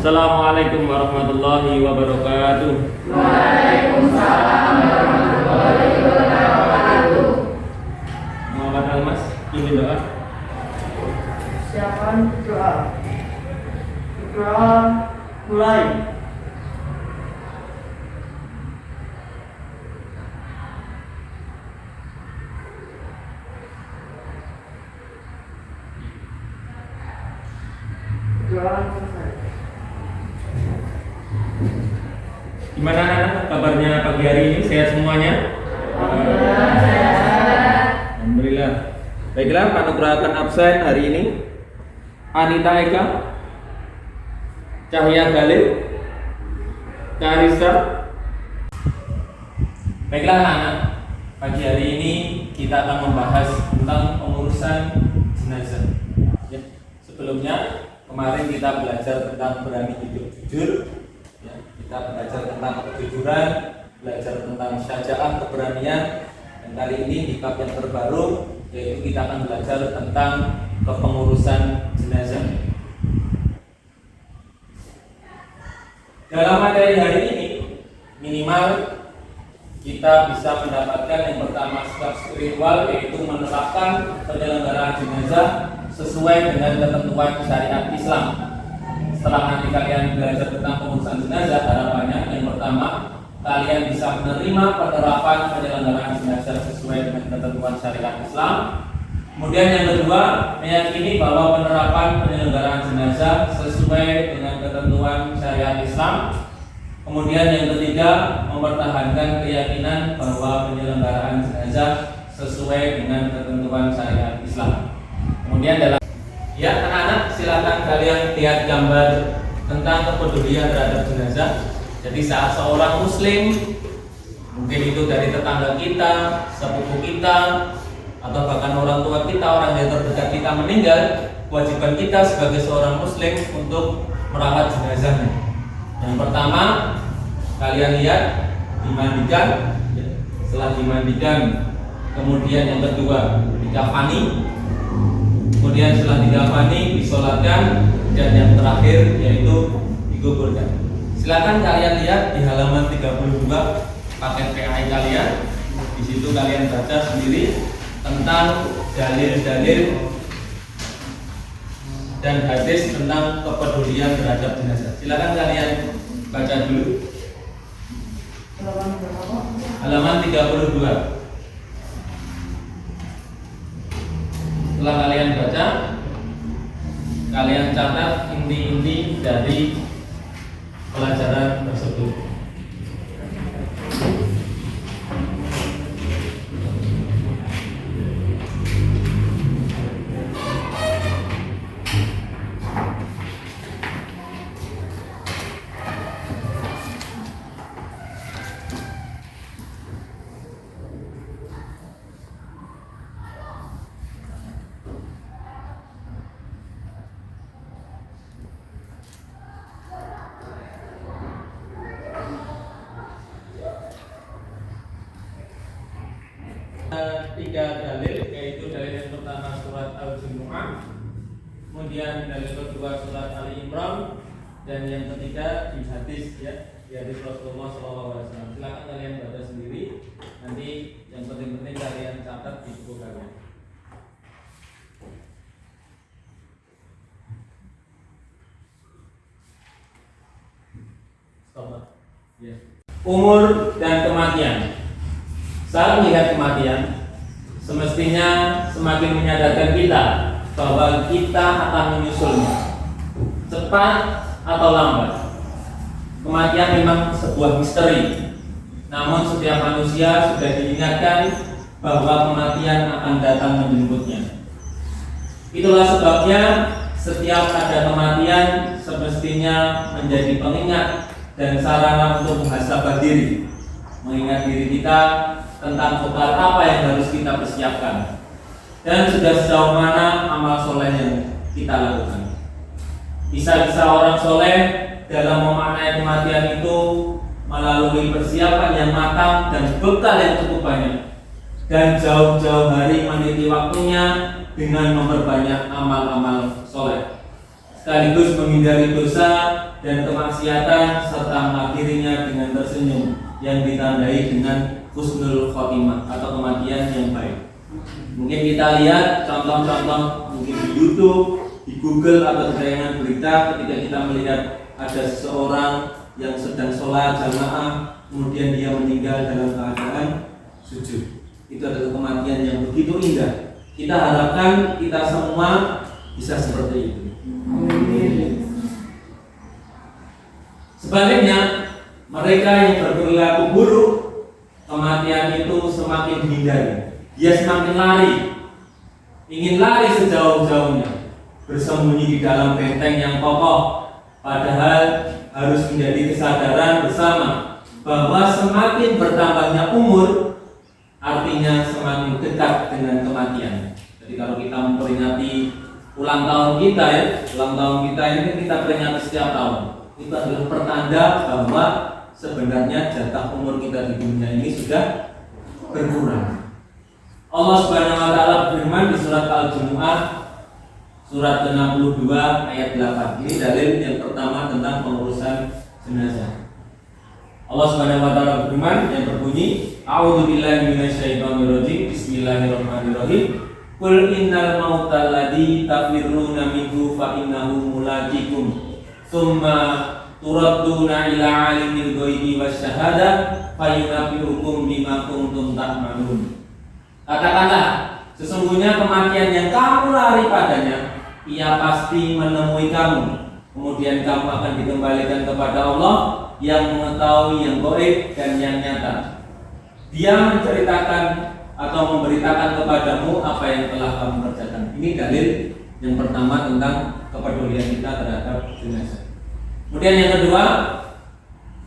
Assalamualaikum warahmatullahi wabarakatuh. Waalaikumsalam warahmatullahi wabarakatuh. Muhammad Almas, ini doa. Siapkan doa. Doa mulai. Doa selesai. Gimana anak-anak kabarnya pagi hari ini? Sehat semuanya? Alhamdulillah. Baiklah, panugrahakan absen hari ini Anita Eka, Cahya Galih, Karisa. Baiklah anak-anak, pagi hari ini kita akan membahas tentang pengurusan jenazah. Ya. Sebelumnya kemarin kita belajar tentang berani hidup jujur. Ya, kita belajar tentang kejujuran, belajar tentang syaja'ah, keberanian. Dan kali ini di bab yang terbaru, yaitu kita akan belajar tentang kepengurusan jenazah. Dalam materi hari ini, minimal kita bisa mendapatkan yang pertama sikap spiritual, yaitu menerapkan penyelenggaraan jenazah sesuai dengan ketentuan syariat Islam. Setelah nanti kalian belajar tentang pengurusan jenazah, harapannya yang pertama kalian bisa menerima penerapan penyelenggaraan jenazah sesuai dengan ketentuan syariat Islam. Kemudian yang kedua, meyakini bahwa penerapan penyelenggaraan jenazah sesuai dengan ketentuan syariat Islam. Kemudian yang ketiga, mempertahankan keyakinan bahwa penyelenggaraan jenazah sesuai dengan ketentuan syariat Islam. Kemudian dalam anak-anak, silakan kalian lihat gambar tentang kepedulian terhadap jenazah. Jadi saat seorang muslim, mungkin itu dari tetangga kita, sepupu kita, atau bahkan orang tua kita, orang yang terdekat kita meninggal, kewajiban kita sebagai seorang muslim untuk merawat jenazahnya. Yang pertama, kalian lihat, dimandikan. Setelah dimandikan, kemudian yang kedua, dikafani. Kemudian setelah dikafani, disolatkan, dan yang terakhir yaitu dikuburkan. Silakan kalian lihat di halaman 32 paket PAI kalian. Di situ kalian baca sendiri tentang dalil-dalil dan hadis tentang kepedulian terhadap jenazah. Silakan kalian baca dulu. Halaman 32. Setelah kalian baca, kalian catat inti-inti dari pelajaran tersebut. Tiga dalil, yaitu dalil yang pertama surat Al-Jumu'ah, kemudian dalil kedua surat Ali Imran, dan yang ketiga di hadis di hadis Rasulullah SAW. Silakan kalian baca sendiri. Nanti yang penting-penting kalian catat di buku kalian. Stop. Umur dan kematian. Saat melihat kematian, semestinya semakin menyadarkan kita bahwa kita akan menyusulnya, cepat atau lambat. Kematian memang sebuah misteri, namun setiap manusia sudah diingatkan bahwa kematian akan datang menjemputnya. Itulah sebabnya setiap ada kematian semestinya menjadi pengingat dan sarana untuk muhasabah diri, mengingat diri kita tentang bekal apa yang harus kita persiapkan dan sudah sejauh mana amal soleh yang kita lakukan. Bisa-bisa orang soleh dalam memaknai kematian itu melalui persiapan yang matang dan bekal yang cukup banyak, dan jauh-jauh hari meniti waktunya dengan memperbanyak amal-amal soleh. sekaligus menghindari dosa dan kemaksiatan serta mengakhirinya dengan tersenyum yang ditandai dengan husnul khotimah atau kematian yang baik. Mungkin kita lihat contoh-contoh mungkin di YouTube, di Google atau di tayangan berita ketika kita melihat ada seseorang yang sedang sholat jamaah kemudian dia meninggal dalam keadaan sujud. Itu adalah kematian yang begitu indah. Kita harapkan kita semua bisa seperti itu. Sebaliknya, mereka yang berperilaku buruk, kematian itu semakin dihindari. Dia semakin lari, ingin lari sejauh-jauhnya, bersembunyi di dalam benteng yang kokoh. Padahal harus menjadi kesadaran bersama bahwa semakin bertambahnya umur, artinya semakin dekat dengan kematian. Jadi kalau kita memperingati ulang tahun kita ya, ulang tahun kita ini kan kita peringati setiap tahun. Itu adalah pertanda bahwa sebenarnya jatah umur kita di dunia ini sudah berkurang. Allah Subhanahu wa taala berfirman di surat Al-Jumu'ah surat ke-62 ayat 8. Ini dalil yang pertama tentang pengurusan jenazah. Allah Subhanahu wa taala berfirman yang berbunyi, A'udzubillahi minasyaitonirrajim. Bismillahirrahmanirrahim. Qul innal mautal ladzi tafirruna minhu fa innahu mulaqikum. Tsumma turadduna ila alimil ghaibi wasyahadah fayunabbi'ukum bima kuntum ta'malun. Katakanlah, sesungguhnya kematian yang kamu lari padanya, ia pasti menemui kamu. Kemudian kamu akan dikembalikan kepada Allah yang mengetahui yang gaib dan yang nyata. Dia menceritakan atau memberitakan kepadamu apa yang telah kamu kerjakan. Ini dalil yang pertama tentang kepedulian kita terhadap jenazah. Kemudian yang kedua,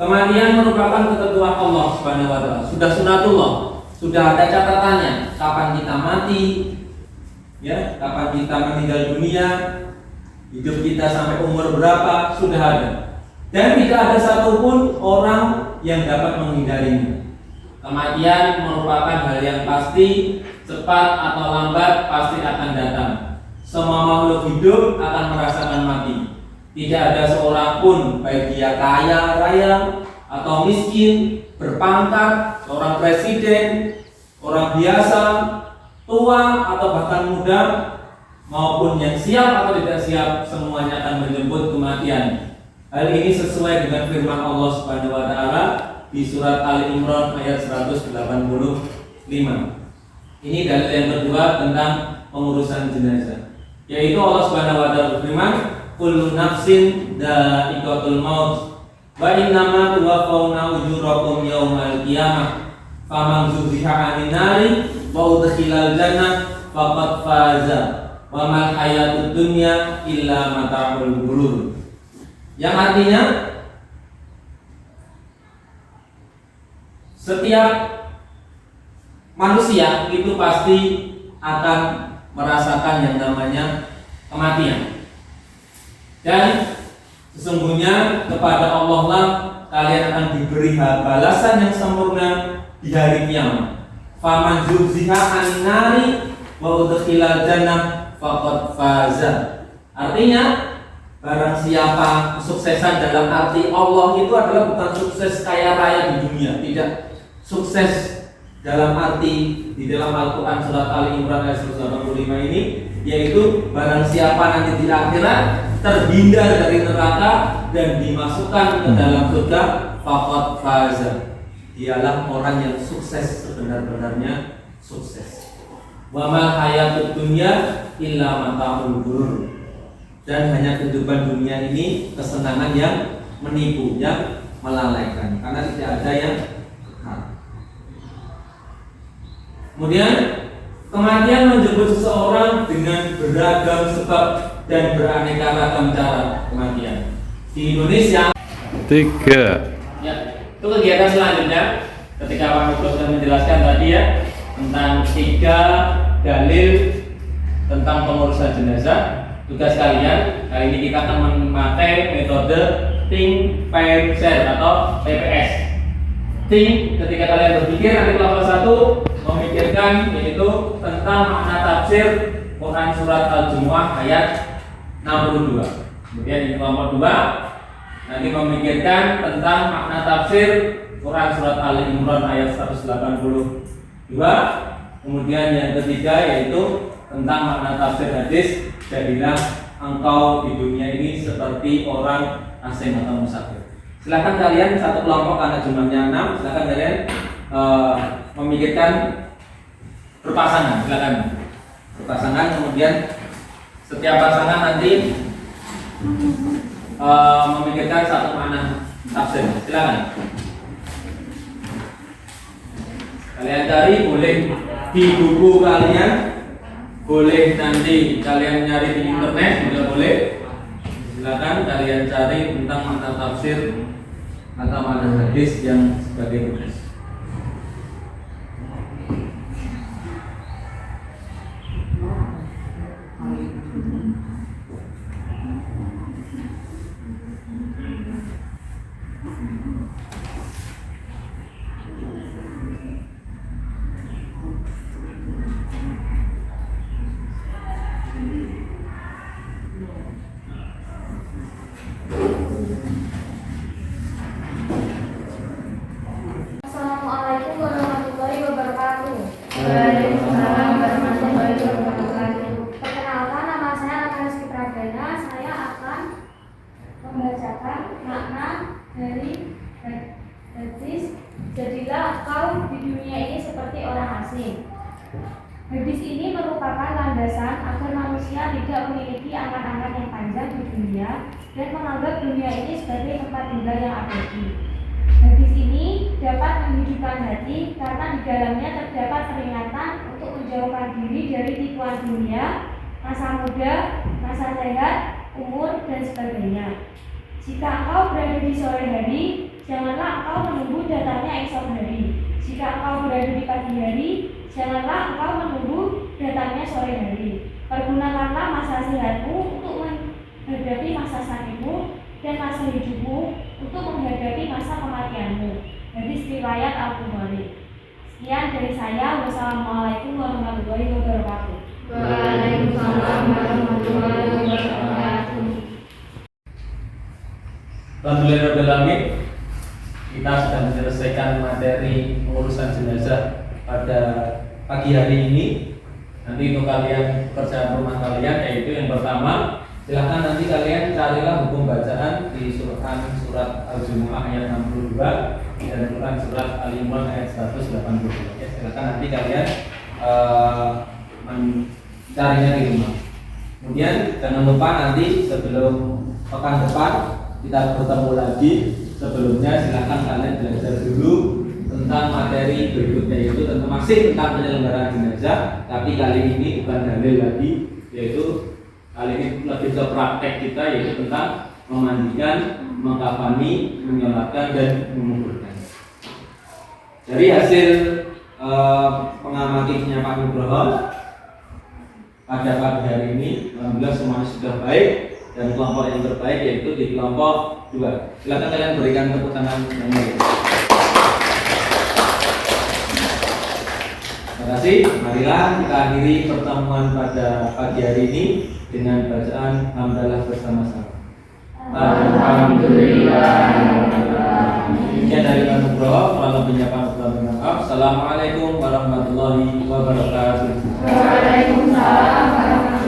kematian merupakan ketentuan Allah Subhanahu wa taala. Sudah sunatullah, sudah ada catatannya kapan kita mati, ya, kapan kita meninggal dunia, hidup kita sampai umur berapa, sudah ada. Dan tidak ada satupun orang yang dapat menghindarinya. Kematian merupakan hal yang pasti, cepat atau lambat pasti akan datang. Semua makhluk hidup akan merasakan mati. Tidak ada seorang pun, baik dia kaya raya atau miskin, berpangkat, seorang presiden, orang biasa, tua atau bahkan muda, maupun yang siap atau tidak siap, semuanya akan menjemput kematian. Hal ini sesuai dengan firman Allah Subhanahu wa taala di surat Ali Imran ayat 185. Ini dalil yang kedua tentang pengurusan jenazah, yaitu Allah Subhanahu wa taala berfirman, kullu nafsin dha'iqatul maut wa innama tuwaffawna ujurakum yaumal qiyamah faman zuhziha 'anil nari wa udkhilal jannah faqad faza wa mal hayatud dunya illa mata'ul ghurur. Yang artinya setiap manusia itu pasti akan merasakan yang namanya kematian. Dan sesungguhnya kepada Allah lah kalian akan diberi balasan yang sempurna di hari kiamat. Faman zuhziha 'anil nari wa udkhilal jannah faqad faza. Artinya barang siapa kesuksesan dalam arti Allah itu adalah bukan sukses kaya raya di dunia, tidak. Sukses dalam arti di dalam Al-Quran surat Ali Imran ayat 185 ini, yaitu barang siapa nanti di akhirat terhindar dari neraka dan dimasukkan ke dalam surga, faqad faza. Dialah orang yang sukses sebenar-benarnya sukses. Wa ma hayatud dunya illa mata'ul ghurur. Dan hanya kehidupan dunia ini kesenangan yang menipu, yang melalaikan, karena tidak ada yang kekal. Kemudian kematian menjemput seseorang dengan beragam sebab dan beraneka ragam cara kematian. Di Indonesia 3. ya, itu kegiatan selanjutnya ketika Pak Miko sudah menjelaskan tadi ya tentang 3 dalil tentang pengurusan jenazah. Tugas kalian kali ini kita akan memakai metode think, pair, share atau TPS. Think, ketika kalian berpikir nanti kelompok 1 memikirkan yaitu tentang makna tafsir Quran surat Al-Jumu'ah ayat 62. Kemudian di kelompok 2 nanti memikirkan tentang makna tafsir Quran surat Ali Imran ayat 182. Kemudian yang ketiga yaitu tentang makna tafsir hadis, jadilah engkau di dunia ini seperti orang asing atau musafir. Silakan kalian satu kelompok karena jumlahnya 6, silakan kalian memikirkan berpasangan, silakan berpasangan. Kemudian setiap pasangan nanti memikirkan satu makna tafsir. Silakan. Kalian cari boleh di buku kalian, boleh nanti kalian nyari di internet juga boleh. Silakan kalian cari tentang makna tafsir atau makna hadis yang sebagai tugas. Assalamualaikum warahmatullahi wabarakatuh. Waalaikumsalam warahmatullahi wabarakatuh. Perkenalkan, nama saya Akan Rizky Pradana. Saya akan membacakan makna dari hadis jadilah engkau di dunia ini seperti orang asing. Hadis ini merupakan landasan agar manusia tidak memiliki angan-angan yang panjang di dunia dan menganggap dunia ini sebagai tempat tinggal yang abadi. Hadis ini dapat menghidupkan hati karena di dalamnya terdapat peringatan untuk menjauhkan diri dari tipuan dunia, masa muda, masa sehat, umur, dan sebagainya. Jika engkau berada di sore hari, janganlah engkau menunggu datangnya esok hari. Jika engkau berada di pagi hari, janganlah engkau menunggu datangnya sore hari. Pergunakanlah masa sehatmu untuk menghadapi masa sakitmu dan masa hidupmu untuk menghadapi masa kematianmu. Hadis riwayat Al-Bukhari. Sekian dari saya. Wassalamualaikum warahmatullahi wabarakatuh. Waalaikumsalam warahmatullahi wabarakatuh. Alhamdulillahirrahmanirrahim. Kita sudah menyelesaikan materi pengurusan jenazah pada pagi hari ini. Nanti untuk kalian pekerjaan rumah kalian yaitu yang pertama, silahkan nanti kalian carilah hukum bacaan di surat Al-Jumu'ah ayat 62 dan Quran surat Al-Imran ayat 182. Ya, silahkan nanti kalian mencarinya di rumah. Kemudian jangan lupa nanti sebelum pekan depan kita bertemu lagi. Sebelumnya silahkan kalian belajar dulu tentang materi berikutnya, yaitu masih tentang penyelenggaraan jenazah, tapi kali ini bukan dalil lagi, yaitu kali ini lebih ke praktek kita, yaitu tentang memandikan, mengkafani, menyolatkan, dan menguburkan. Dari hasil pengamatinya Pak Nugroho pada pagi hari ini, alhamdulillah semuanya sudah baik, dan kelompok yang terbaik yaitu di kelompok 2. Silakan kalian berikan tepuk tangan yang baik. Terima kasih. Marilah kita akhiri pertemuan pada pagi hari ini dengan bacaan hamdalah bersama-sama. Alhamdulillah. Sekian dari Pak Nugroho, kurang lebihnya Pak Nugroho minta maaf. Assalamualaikum warahmatullahi wabarakatuh. Waalaikumsalam warahmatullahi wabarakatuh.